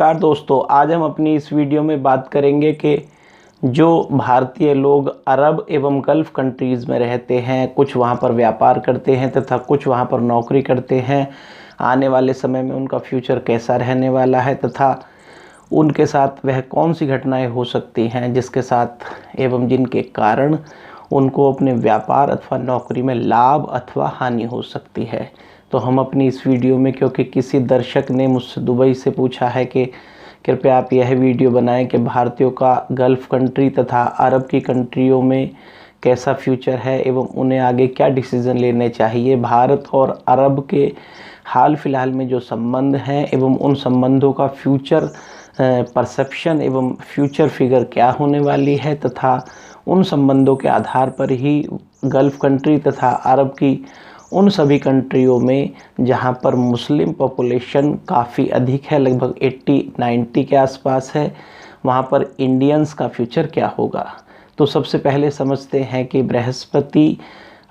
नमस्कार दोस्तों, आज हम अपनी इस वीडियो में बात करेंगे कि जो भारतीय लोग अरब एवं गल्फ़ कंट्रीज़ में रहते हैं, कुछ वहाँ पर व्यापार करते हैं तथा कुछ वहाँ पर नौकरी करते हैं, आने वाले समय में उनका फ्यूचर कैसा रहने वाला है तथा उनके साथ वह कौन सी घटनाएं हो सकती हैं जिसके साथ एवं जिनके कारण उनको अपने व्यापार अथवा नौकरी में लाभ अथवा हानि हो सकती है। तो हम अपनी इस वीडियो में, क्योंकि किसी दर्शक ने मुझसे दुबई से पूछा है कि कृपया आप यह वीडियो बनाएं कि भारतीयों का गल्फ़ कंट्री तथा अरब की कंट्रियों में कैसा फ्यूचर है एवं उन्हें आगे क्या डिसीज़न लेने चाहिए। भारत और अरब के हाल फिलहाल में जो संबंध हैं एवं उन संबंधों का फ्यूचर परसेप्शन एवं फ्यूचर फिगर क्या होने वाली है तथा उन संबंधों के आधार पर ही गल्फ़ कंट्री तथा अरब की उन सभी कंट्रियों में जहां पर मुस्लिम पॉपुलेशन काफ़ी अधिक है, लगभग 80-90 के आसपास है, वहां पर इंडियंस का फ्यूचर क्या होगा। तो सबसे पहले समझते हैं कि बृहस्पति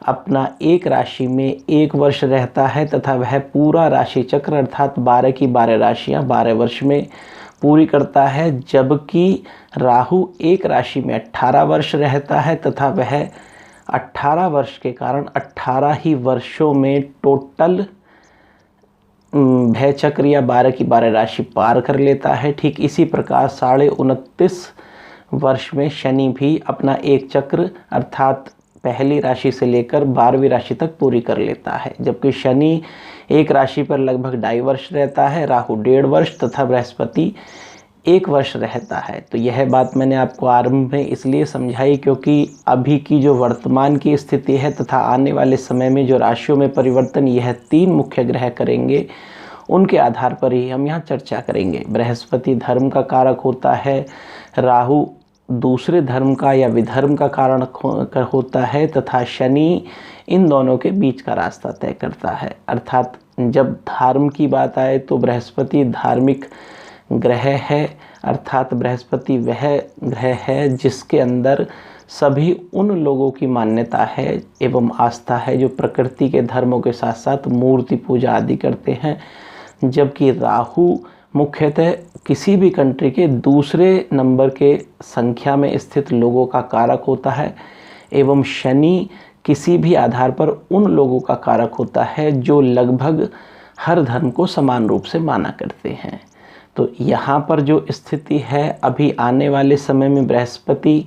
अपना एक राशि में एक वर्ष रहता है तथा वह पूरा राशि चक्र अर्थात 12 की 12 राशियां 12 वर्ष में पूरी करता है, जबकि राहु एक राशि में 18 वर्ष रहता है तथा वह 18 वर्ष के कारण 18 ही वर्षों में टोटल भय चक्र या 12 की 12 राशि पार कर लेता है। ठीक इसी प्रकार 29.5 वर्ष में शनि भी अपना एक चक्र अर्थात पहली राशि से लेकर 12वीं राशि तक पूरी कर लेता है, जबकि शनि एक राशि पर लगभग 2.5 वर्ष रहता है, राहु 1.5 वर्ष तथा बृहस्पति 1 वर्ष रहता है। तो यह बात मैंने आपको आरंभ में इसलिए समझाई क्योंकि अभी की जो वर्तमान की स्थिति है तथा आने वाले समय में जो राशियों में परिवर्तन यह 3 मुख्य ग्रह करेंगे, उनके आधार पर ही हम यहाँ चर्चा करेंगे। बृहस्पति धर्म का कारक होता है, राहु दूसरे धर्म का या विधर्म का कारण होता है तथा शनि इन दोनों के बीच का रास्ता तय करता है। अर्थात जब धर्म की बात आए तो बृहस्पति धार्मिक ग्रह है, अर्थात बृहस्पति वह ग्रह है जिसके अंदर सभी उन लोगों की मान्यता है एवं आस्था है जो प्रकृति के धर्मों के साथ साथ मूर्ति पूजा आदि करते हैं, जबकि राहु मुख्यतः किसी भी कंट्री के दूसरे नंबर के संख्या में स्थित लोगों का कारक होता है एवं शनि किसी भी आधार पर उन लोगों का कारक होता है जो लगभग हर धर्म को समान रूप से माना करते हैं। तो यहाँ पर जो स्थिति है, अभी आने वाले समय में बृहस्पति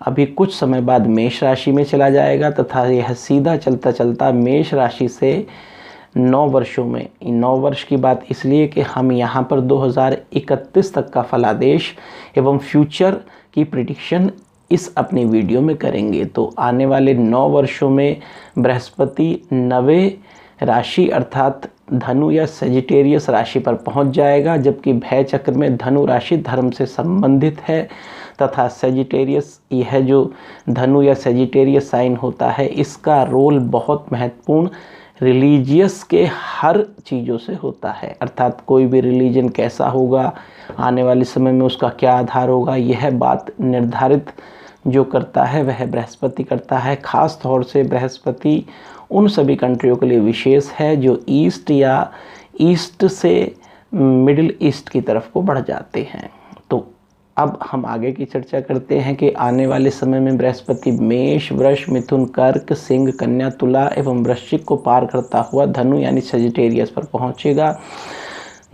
अभी कुछ समय बाद मेष राशि में चला जाएगा तथा यह सीधा चलता चलता मेष राशि से 9 वर्षों में, 9 वर्ष की बात इसलिए कि हम यहाँ पर 2031 तक का फलादेश एवं फ्यूचर की प्रिडिक्शन इस अपनी वीडियो में करेंगे। तो आने वाले 9 वर्षों में बृहस्पति 9वें राशि अर्थात धनु या सेजिटेरियस राशि पर पहुंच जाएगा, जबकि भय चक्र में धनु राशि धर्म से संबंधित है तथा सेजिटेरियस, यह जो धनु या सेजिटेरियस साइन होता है, इसका रोल बहुत महत्वपूर्ण रिलीजियस के हर चीज़ों से होता है। अर्थात कोई भी रिलीजन कैसा होगा, आने वाले समय में उसका क्या आधार होगा, यह बात निर्धारित जो करता है वह बृहस्पति करता है। ख़ास तौर से बृहस्पति उन सभी कंट्रियों के लिए विशेष है जो ईस्ट या ईस्ट से मिडिल ईस्ट की तरफ को बढ़ जाते हैं। तो अब हम आगे की चर्चा करते हैं कि आने वाले समय में बृहस्पति मेष, वृष, मिथुन, कर्क, सिंह, कन्या, तुला एवं वृश्चिक को पार करता हुआ धनु यानी सेजिटेरियस पर पहुंचेगा।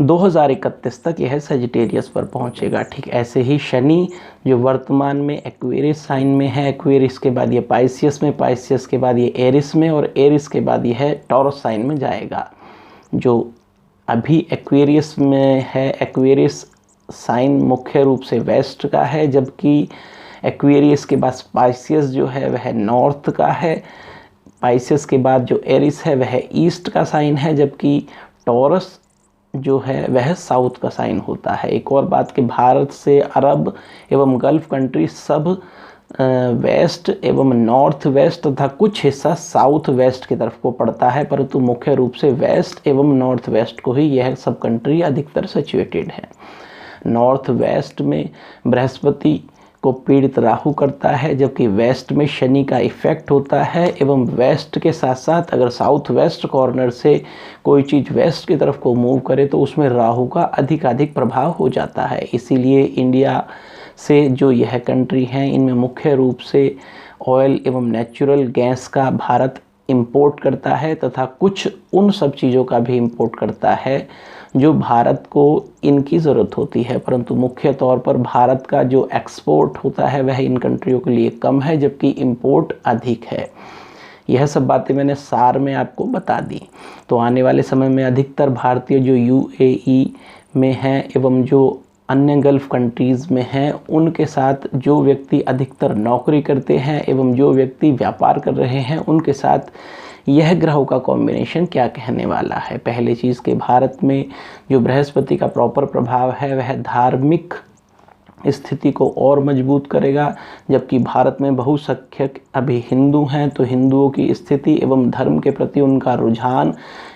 2031 तक यह सेजिटेरियस पर पहुंचेगा। ठीक ऐसे ही शनि जो वर्तमान में एक्वेरियस साइन में है, एक्वेरियस के बाद ये पाइसियस में, पाइसियस के बाद ये एरिस में और एरिस के बाद यह टॉरस साइन में जाएगा। जो अभी एक्वेरियस में है, एक्वेरियस साइन मुख्य रूप से वेस्ट का है, जबकि एक्वेरियस के बाद पाइसियस जो है वह नॉर्थ का है, पाइसियस के बाद जो एरिस है वह ईस्ट का साइन है, जबकि टॉरस जो है वह साउथ का साइन होता है। एक और बात कि भारत से अरब एवं गल्फ़ कंट्री सब वेस्ट एवं नॉर्थ वेस्ट तथा कुछ हिस्सा साउथ वेस्ट की तरफ को पड़ता है, परंतु मुख्य रूप से वेस्ट एवं नॉर्थ वेस्ट को ही यह सब कंट्री अधिकतर सिचुएटेड है। नॉर्थ वेस्ट में बृहस्पति को पीड़ित राहु करता है, जबकि वेस्ट में शनि का इफेक्ट होता है। एवं वेस्ट के साथ साथ अगर साउथ वेस्ट कॉर्नर से कोई चीज़ वेस्ट की तरफ को मूव करे तो उसमें राहु का अधिकाधिक प्रभाव हो जाता है। इसीलिए इंडिया से जो यह कंट्री हैं इनमें मुख्य रूप से ऑयल एवं नेचुरल गैस का भारत इंपोर्ट करता है तथा कुछ उन सब चीज़ों का भी इंपोर्ट करता है जो भारत को इनकी ज़रूरत होती है, परंतु मुख्य तौर पर भारत का जो एक्सपोर्ट होता है वह इन कंट्रियों के लिए कम है, जबकि इंपोर्ट अधिक है। यह सब बातें मैंने सार में आपको बता दी। तो आने वाले समय में अधिकतर भारतीय जो यूएई में हैं एवं जो अन्य गल्फ़ कंट्रीज़ में हैं उनके साथ जो व्यक्ति अधिकतर नौकरी करते हैं एवं जो व्यक्ति व्यापार कर रहे हैं उनके साथ यह ग्रहों का कॉम्बिनेशन क्या कहने वाला है। पहली चीज़ कि भारत में जो बृहस्पति का प्रॉपर प्रभाव है वह धार्मिक स्थिति को और मजबूत करेगा, जबकि भारत में बहुसंख्यक अभी हिंदू हैं तो हिंदुओं की स्थिति एवं धर्म के प्रति उनका रुझान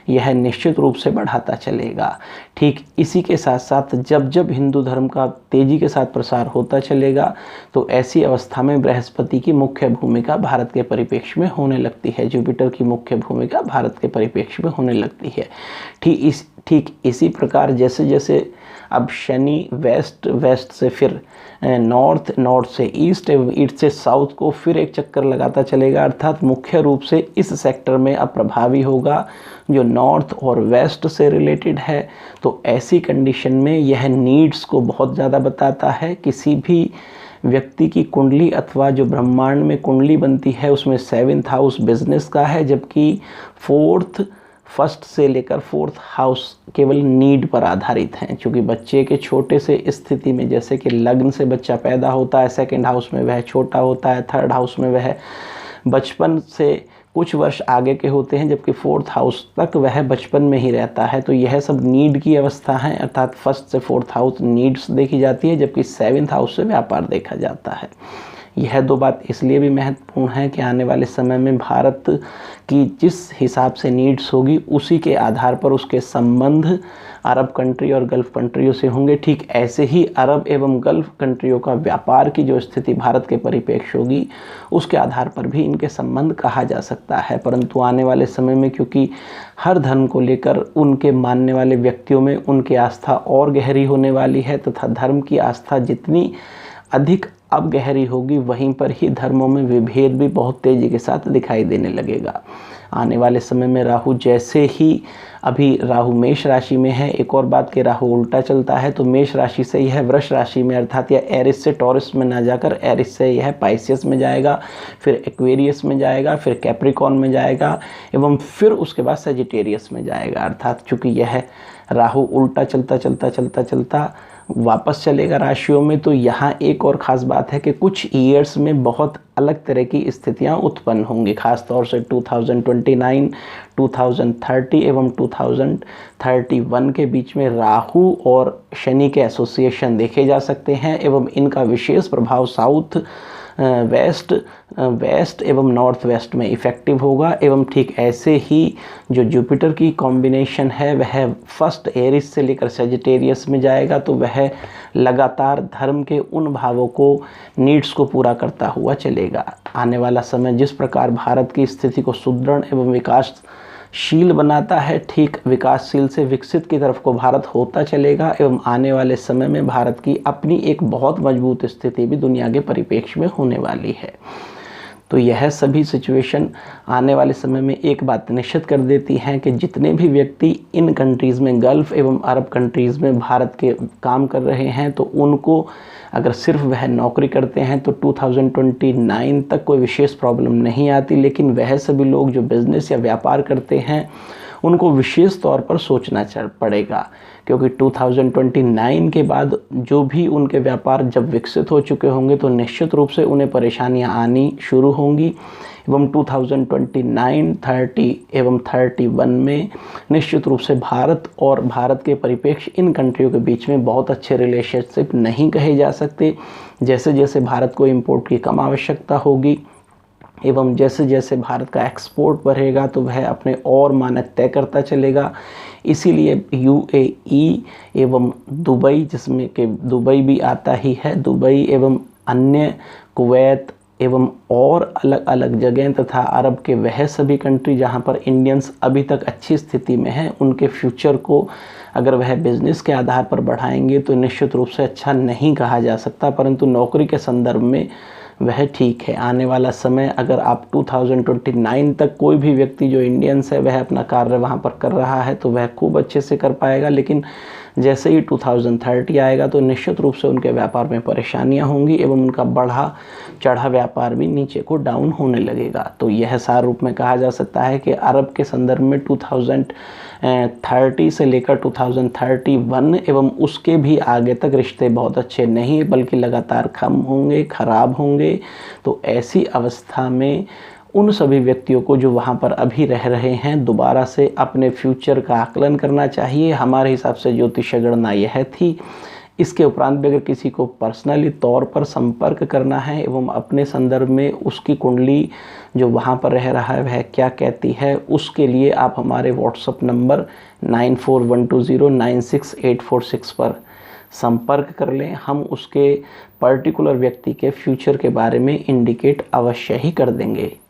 यह निश्चित रूप से बढ़ाता चलेगा। ठीक इसी के साथ साथ जब जब हिंदू धर्म का तेज़ी के साथ प्रसार होता चलेगा तो ऐसी अवस्था में बृहस्पति की मुख्य भूमिका भारत के परिप्रेक्ष्य में होने लगती है, जुपिटर की मुख्य भूमिका भारत के परिप्रेक्ष्य में होने लगती है। ठीक इसी प्रकार जैसे जैसे अब शनि वेस्ट से फिर नॉर्थ से ईस्ट एवं ईस्ट से साउथ को फिर एक चक्कर लगाता चलेगा, अर्थात मुख्य रूप से इस सेक्टर में अब प्रभावी होगा जो नॉर्थ और वेस्ट से रिलेटेड है। तो ऐसी कंडीशन में यह नीड्स को बहुत ज़्यादा बताता है। किसी भी व्यक्ति की कुंडली अथवा जो ब्रह्मांड में कुंडली बनती है उसमें 7th हाउस बिजनेस का है, जबकि फर्स्ट से लेकर 4th हाउस केवल नीड पर आधारित हैं। क्योंकि बच्चे के छोटे से स्थिति में जैसे कि लग्न से बच्चा पैदा होता है, 2nd हाउस में वह छोटा होता है, 3rd हाउस में वह बचपन से कुछ वर्ष आगे के होते हैं, जबकि 4th हाउस तक वह बचपन में ही रहता है। तो यह सब नीड की अवस्था है, अर्थात 1st से 4th हाउस नीड्स देखी जाती है, जबकि 7th हाउस से व्यापार देखा जाता है। यह दो बात इसलिए भी महत्वपूर्ण है कि आने वाले समय में भारत की जिस हिसाब से नीड्स होगी उसी के आधार पर उसके संबंध अरब कंट्री और गल्फ़ कंट्रियों से होंगे। ठीक ऐसे ही अरब एवं गल्फ़ कंट्रियों का व्यापार की जो स्थिति भारत के परिप्रेक्ष्य होगी उसके आधार पर भी इनके संबंध कहा जा सकता है। परंतु आने वाले समय में क्योंकि हर धर्म को लेकर उनके मानने वाले व्यक्तियों में उनकी आस्था और गहरी होने वाली है तथा धर्म की आस्था जितनी अधिक अब गहरी होगी वहीं पर ही धर्मों में विभेद भी बहुत तेज़ी के साथ दिखाई देने लगेगा। आने वाले समय में राहु जैसे ही अभी राहु मेष राशि में है, एक और बात कि राहु उल्टा चलता है तो मेष राशि से यह वृष राशि में अर्थात यह एरिस से टॉरस में ना जाकर एरिस से यह पाइसियस में जाएगा, फिर एक्वेरियस में जाएगा, फिर कैप्रिकॉन में जाएगा एवं फिर उसके बाद सजिटेरियस में जाएगा। अर्थात चूँकि यह राहु उल्टा चलता वापस चलेगा राशियों में, तो यहाँ एक और ख़ास बात है कि कुछ ईयर्स में बहुत अलग तरह की स्थितियाँ उत्पन्न होंगी, ख़ास तौर से 2029, 2030 एवं 2031 के बीच में राहु और शनि के एसोसिएशन देखे जा सकते हैं एवं इनका विशेष प्रभाव साउथ वेस्ट एवं नॉर्थ वेस्ट में इफ़ेक्टिव होगा। एवं ठीक ऐसे ही जो जुपिटर की कॉम्बिनेशन है वह फर्स्ट एरिस से लेकर सजिटेरियस में जाएगा, तो वह लगातार धर्म के उन भावों को नीड्स को पूरा करता हुआ चलेगा। आने वाला समय जिस प्रकार भारत की स्थिति को सुदृढ़ एवं विकासशील बनाता है, ठीक विकासशील से विकसित की तरफ को भारत होता चलेगा एवं आने वाले समय में भारत की अपनी एक बहुत मजबूत स्थिति भी दुनिया के परिप्रेक्ष्य में होने वाली है। तो यह सभी सिचुएशन आने वाले समय में एक बात निश्चित कर देती हैं कि जितने भी व्यक्ति इन कंट्रीज़ में गल्फ़ एवं अरब कंट्रीज़ में भारत के काम कर रहे हैं तो उनको अगर सिर्फ वह नौकरी करते हैं तो 2029 तक कोई विशेष प्रॉब्लम नहीं आती, लेकिन वह सभी लोग जो बिज़नेस या व्यापार करते हैं उनको विशेष तौर पर सोचना पड़ेगा, क्योंकि 2029 के बाद जो भी उनके व्यापार जब विकसित हो चुके होंगे तो निश्चित रूप से उन्हें परेशानियां आनी शुरू होंगी एवं 2029, 30 एवं 31 में निश्चित रूप से भारत और भारत के परिप्रेक्ष्य इन कंट्रियों के बीच में बहुत अच्छे रिलेशनशिप नहीं कहे जा सकते। जैसे जैसे भारत को इंपोर्ट की कम आवश्यकता होगी एवं जैसे जैसे भारत का एक्सपोर्ट बढ़ेगा तो वह अपने और मानक तय करता चलेगा। इसीलिए यूएई एवं दुबई, जिसमें कि दुबई भी आता ही है, दुबई एवं अन्य कुवैत एवं और अलग अलग जगह तथा अरब के वह सभी कंट्री जहां पर इंडियंस अभी तक अच्छी स्थिति में हैं, उनके फ्यूचर को अगर वह बिज़नेस के आधार पर बढ़ाएंगे तो निश्चित रूप से अच्छा नहीं कहा जा सकता, परंतु नौकरी के संदर्भ में वह ठीक है। आने वाला समय अगर आप 2029 तक कोई भी व्यक्ति जो इंडियंस है वह अपना कार्य वहाँ पर कर रहा है तो वह खूब अच्छे से कर पाएगा, लेकिन जैसे ही 2030 आएगा तो निश्चित रूप से उनके व्यापार में परेशानियां होंगी एवं उनका बढ़ा चढ़ा व्यापार भी नीचे को डाउन होने लगेगा। तो यह सार रूप में कहा जा सकता है कि अरब के संदर्भ में 2030 से लेकर 2031 एवं उसके भी आगे तक रिश्ते बहुत अच्छे नहीं बल्कि लगातार कम होंगे, खराब होंगे। तो ऐसी अवस्था में उन सभी व्यक्तियों को जो वहाँ पर अभी रह रहे हैं दोबारा से अपने फ्यूचर का आकलन करना चाहिए। हमारे हिसाब से ज्योतिष गणना यह थी। इसके उपरांत भी अगर किसी को पर्सनली तौर पर संपर्क करना है एवं अपने संदर्भ में उसकी कुंडली जो वहाँ पर रह रहा है वह क्या कहती है, उसके लिए आप हमारे व्हाट्सएप नंबर 9412096846 पर संपर्क कर लें। हम उसके पर्टिकुलर व्यक्ति के फ्यूचर के बारे में इंडिकेट अवश्य ही कर देंगे।